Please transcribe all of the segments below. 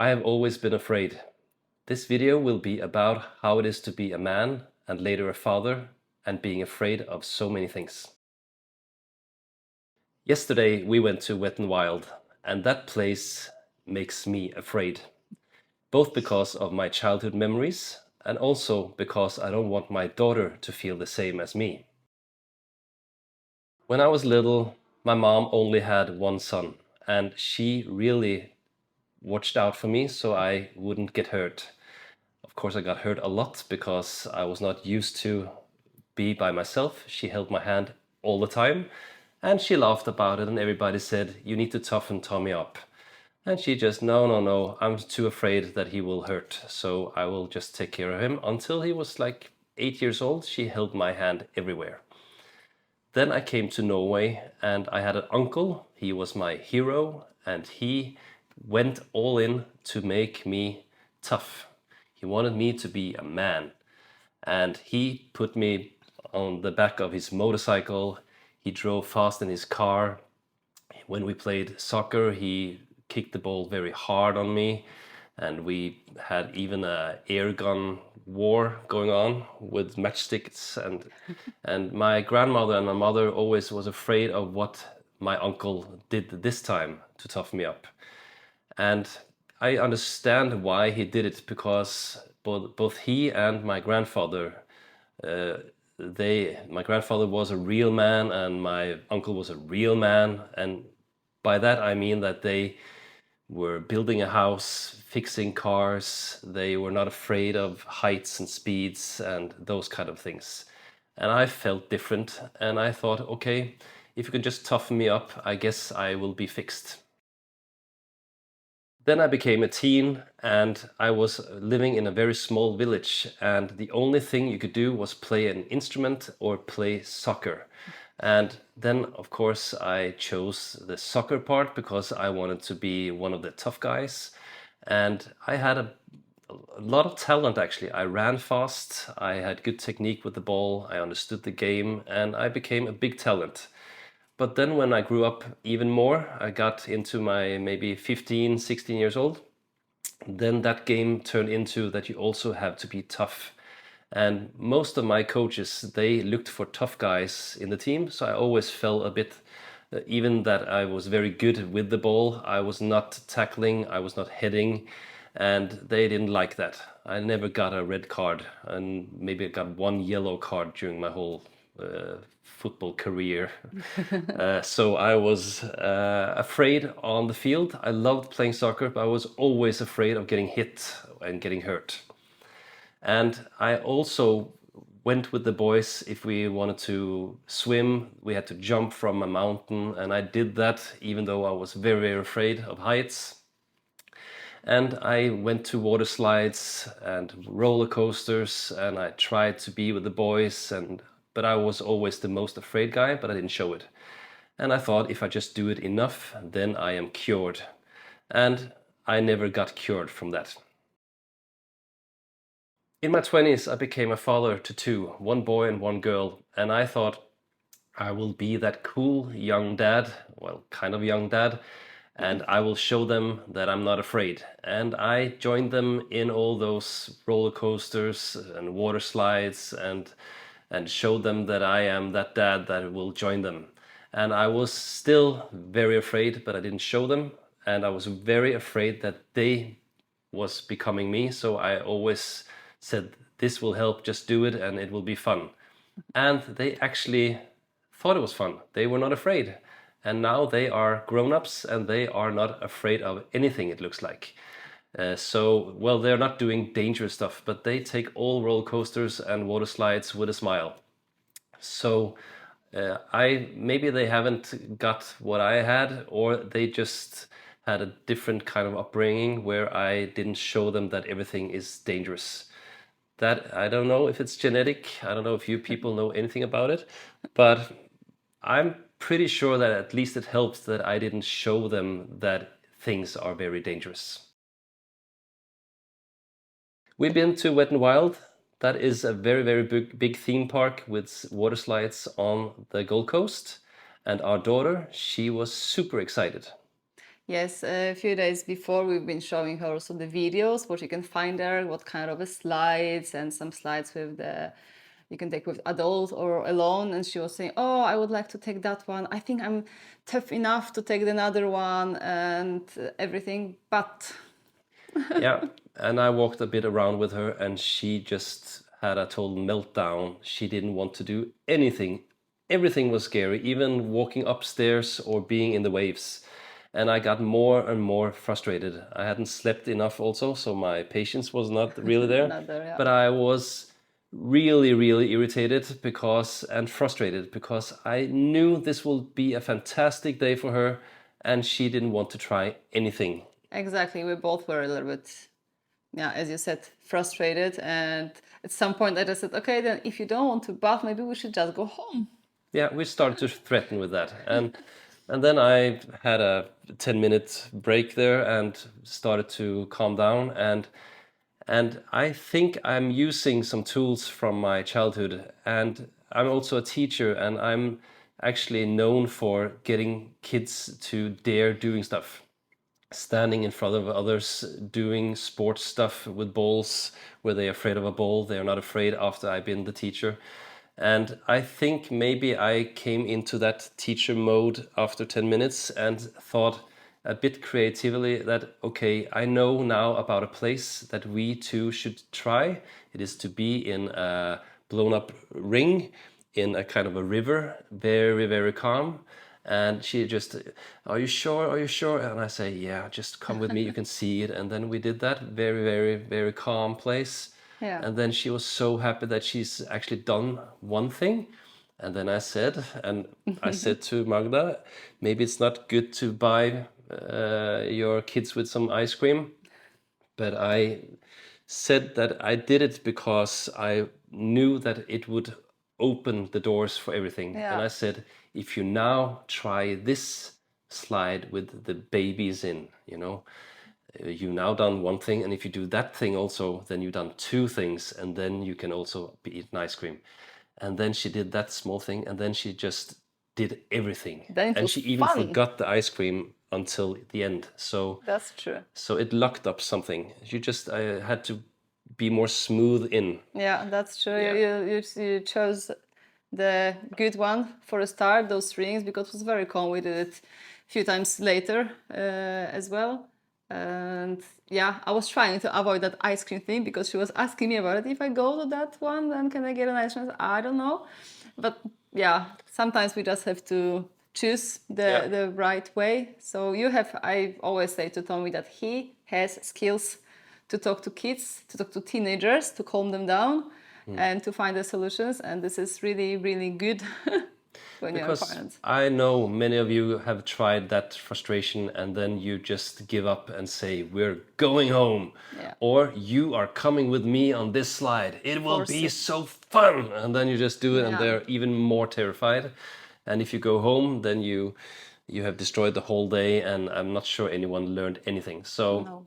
I have always been afraid. This video will be about how it is to be a man and later a father and being afraid of so many things. Yesterday we went to Wet n Wild, and that place makes me afraid, both because of my childhood memories and also because I don't want my daughter to feel the same as me. When I was little, my mom only had one son, and she really watched out for me so I wouldn't get hurt. Of course, I got hurt a lot because I was not used to be by myself. She held my hand all the time, and she laughed about it, and everybody said, "You need to toughen Tommy up." And she just, "No, no, no, I'm too afraid that he will hurt, so I will just take care of him." Until he was like 8 years old, she held my hand everywhere. Then I came to Norway, and I had an uncle. He was my hero, and he went all in to make me tough. He wanted me to be a man, and he put me on the back of his motorcycle. He drove fast in his car. When we played soccer, he kicked the ball very hard on me, and we had even a air gun war going on with matchsticks, and my grandmother and my mother always was afraid of what my uncle did this time to toughen me up. And I understand why he did it, because both he and my grandfather, my grandfather was a real man and my uncle was a real man, and by that I mean that they were building a house, fixing cars. They were not afraid of heights and speeds and those kind of things. And I felt different, and I thought, okay, if you can just toughen me up, I guess I will be fixed. Then I became a teen, and I was living in a very small village, and the only thing you could do was play an instrument or play soccer. And then, of course, I chose the soccer part because I wanted to be one of the tough guys. And I had a lot of talent, actually. I ran fast, I had good technique with the ball, I understood the game, and I became a big talent. But then when I grew up even more, I got into my maybe 15, 16 years old, then that game turned into that you also have to be tough. And most of my coaches, they looked for tough guys in the team, so I always felt a bit, even that I was very good with the ball, I was not tackling, I was not heading, and they didn't like that. I never got a red card, and maybe I got one yellow card during my whole football career. So I was afraid on the field. I loved playing soccer, but I was always afraid of getting hit and getting hurt. And I also went with the boys. If we wanted to swim, we had to jump from a mountain, and I did that even though I was very, very afraid of heights. And I went to water slides and roller coasters, and I tried to be with the boys, but I was always the most afraid guy, but I didn't show it. And I thought, if I just do it enough, then I am cured. And I never got cured from that. In my 20s, I became a father to two, one boy and one girl, and I thought I will be that cool young dad, well, kind of young dad, and I will show them that I'm not afraid. And I joined them in all those roller coasters and water slides, and showed them that I am that dad that will join them. And I was still very afraid, but I didn't show them, and I was very afraid that they was becoming me, so I always said, "This will help, just do it and it will be fun." And they actually thought it was fun. They were not afraid. And now they are grown-ups and they are not afraid of anything, it looks like. Well, they're not doing dangerous stuff, but they take all roller coasters and water slides with a smile. So maybe they haven't got what I had, or they just had a different kind of upbringing where I didn't show them that everything is dangerous. That, I don't know if it's genetic. I don't know if you people know anything about it, but I'm pretty sure that at least it helps that I didn't show them that things are very dangerous. We've been to Wet n Wild. That is a very, very big theme park with water slides on the Gold Coast. And our daughter, she was super excited. Yes, a few days before we've been showing her also the videos, what you can find there, what kind of a slides, and some slides with the you can take with adults or alone. And she was saying, "Oh, I would like to take that one. I think I'm tough enough to take another one and everything." But Yeah, and I walked a bit around with her, and she just had a total meltdown. She didn't want to do anything. Everything was scary, even walking upstairs or being in the waves. And I got more and more frustrated. I hadn't slept enough also, so my patience was not really there. another, yeah. But I was really, really irritated and frustrated because I knew this would be a fantastic day for her, and she didn't want to try anything. Exactly. We both were a little bit, yeah, as you said, frustrated. And at some point, I just said, okay, then if you don't want to bath, maybe we should just go home. Yeah, we started to threaten with that. And then I had a 10-minute break there and started to calm down, and I think I'm using some tools from my childhood, and I'm also a teacher, and I'm actually known for getting kids to dare doing stuff, standing in front of others, doing sports stuff with balls where they're afraid of a ball. They're not afraid after I've been the teacher. And I think maybe I came into that teacher mode after 10 minutes and thought a bit creatively that, okay, I know now about a place that we too should try. It is to be in a blown up ring in a kind of a river, very, very calm. And she just, "Are you sure? Are you sure?" And I say, "Yeah, just come with me. You can see it." And then we did that very, very, very calm place. Yeah. And then she was so happy that she's actually done one thing. And then I said to Magda, maybe it's not good to buy your kids with some ice cream, but I said that I did it because I knew that it would open the doors for everything. And Yeah. I said, if you now try this slide with the babies in, you've now done one thing, and if you do that thing also, then you've done two things, and then you can also be eating ice cream. And then she did that small thing, and then she just did everything, Then it and was she even fun. forgot the ice cream until the end. So That's true. so it locked up something. You just I had to be more smooth in. Yeah, that's true. Yeah. You chose the good one for a start, those rings, because it was very calm. We did it a few times later as well. And yeah, I was trying to avoid that ice cream thing because she was asking me about it. If I go to that one, then can I get an ice cream? I don't know. But yeah, sometimes we just have to choose Yeah. the right way. So I always say to Tommy that he has skills to talk to kids, to talk to teenagers, to calm them down, and to find the solutions. And this is really, really good when you're a Because parent. I know many of you have tried that frustration and then you just give up and say, "We're going home." Yeah. Or "You are coming with me on this slide. It will Force be it. so fun." And then you just do it and Yeah. they're even more terrified. And if you go home, then you have destroyed the whole day, and I'm not sure anyone learned anything. So No.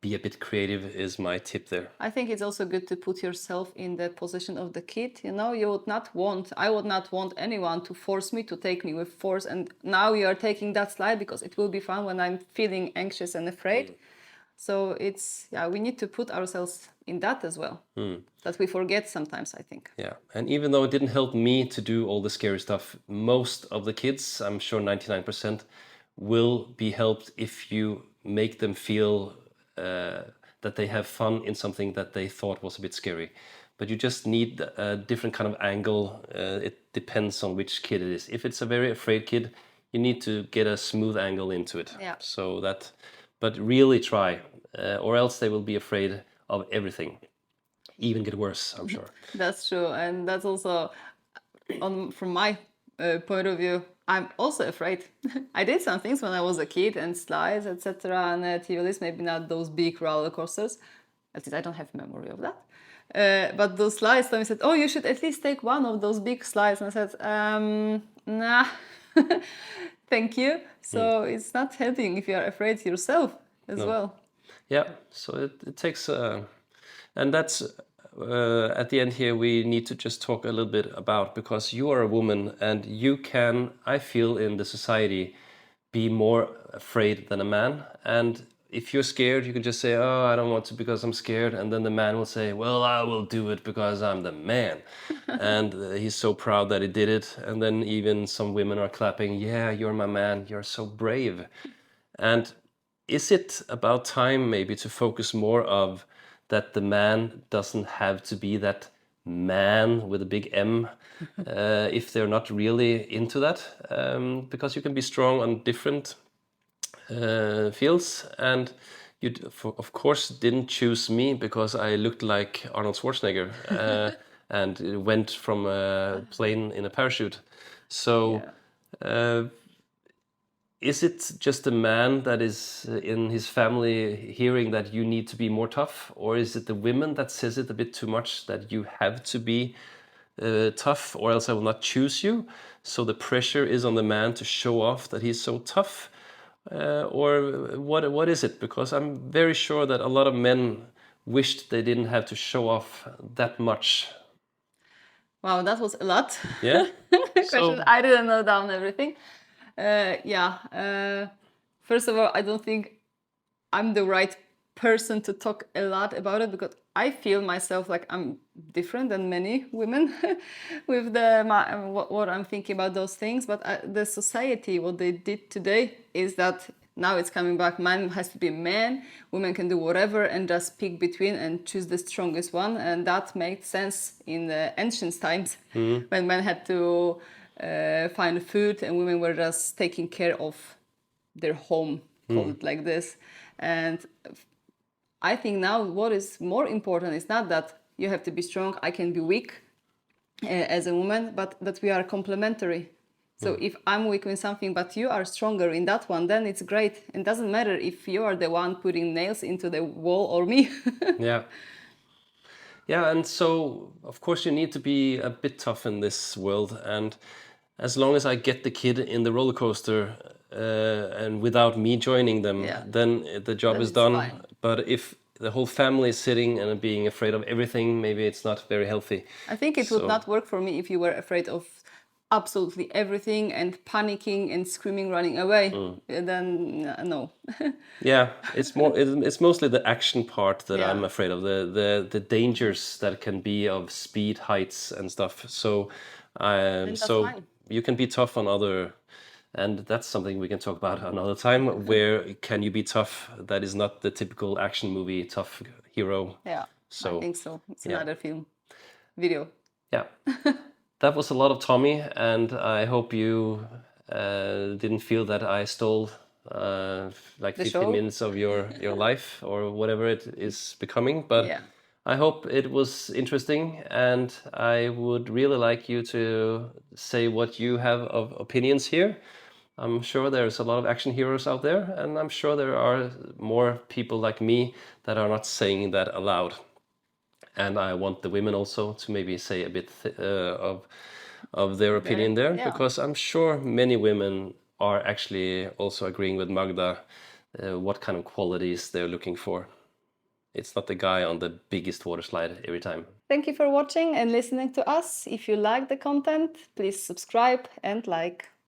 be a bit creative is my tip there. I think it's also good to put yourself in the position of the kid. I would not want anyone to force me to take me with force. And now you are taking that slide because it will be fun when I'm feeling anxious and afraid. So we need to put ourselves in that as well. That we forget sometimes, I think. Yeah, and even though it didn't help me to do all the scary stuff, most of the kids, I'm sure 99%, will be helped if you make them feel that they have fun in something that they thought was a bit scary. But you just need a different kind of angle. It depends on which kid it is. If it's a very afraid kid, you need to get a smooth angle into it. Yeah. But really try, or else they will be afraid of everything. Even get worse, I'm sure. That's true, and that's also from my point of view. I'm also afraid. I did some things when I was a kid and slides, etc. And TV list, maybe not those big roller coasters. At least I don't have memory of that. But those slides, Tommy said, "Oh, you should at least take one of those big slides." And I said, "Nah, thank you." So it's not helping if you are afraid yourself as No. well. Yeah, so it takes, and that's at the end here we need to just talk a little bit about, because you are a woman and you can, I feel, in the society be more afraid than a man. And if you're scared, you can just say, "Oh, I don't want to because I'm scared," and then the man will say, "Well, I will do it because I'm the man," and he's so proud that he did it. And then even some women are clapping, "Yeah, you're my man. You're so brave." And is it about time maybe to focus more of that the man doesn't have to be that man with a big M if they're not really into that? Because you can be strong on different fields, and you, of course, didn't choose me because I looked like Arnold Schwarzenegger and went from a plane in a parachute. So. Yeah. Is it just a man that is in his family hearing that you need to be more tough, or is it the women that says it a bit too much that you have to be tough, or else I will not choose you? So the pressure is on the man to show off that he's so tough, or what is it? Because I'm very sure that a lot of men wished they didn't have to show off that much. Wow, that was a lot. Yeah. Questions. So I didn't know down everything. Yeah. First of all, I don't think I'm the right person to talk a lot about it because I feel myself like I'm different than many women with what I'm thinking about those things. But the society, what they did today is that now it's coming back. Man has to be a man. Women can do whatever and just pick between and choose the strongest one. And that made sense in the ancient times when men had to find food and women were just taking care of their home, call it like this. And I think now what is more important is not that you have to be strong, I can be weak as a woman, but that we are complementary. So if I'm weak in something, but you are stronger in that one, then it's great. It doesn't matter if you are the one putting nails into the wall or me. yeah. Yeah, and so of course you need to be a bit tough in this world, and as long as I get the kid in the roller coaster and without me joining them, Yeah. then the job Then is it's done. fine. But if the whole family is sitting and being afraid of everything, maybe it's not very healthy. I think it would So not work for me if you were afraid of absolutely everything and panicking and screaming, running away. Then no. yeah, it's mostly the action part that Yeah. I'm afraid of, the dangers that can be of speed, heights, and stuff. So And that's so fine. you can be tough on other, and that's something we can talk about another time. Where can you be tough? That is not the typical action movie tough hero. Yeah, I So think so. It's yeah, another film video. yeah. That was a lot of Tommy, and I hope you didn't feel that I stole like The 15 show? minutes of your life or whatever it is becoming. But Yeah. I hope it was interesting, and I would really like you to say what you have of opinions here. I'm sure there's a lot of action heroes out there, and I'm sure there are more people like me that are not saying that aloud. And I want the women also to maybe say a bit of their opinion there, Yeah. because I'm sure many women are actually also agreeing with Magda what kind of qualities they're looking for. It's not the guy on the biggest water slide every time. Thank you for watching and listening to us. If you like the content, please subscribe and like.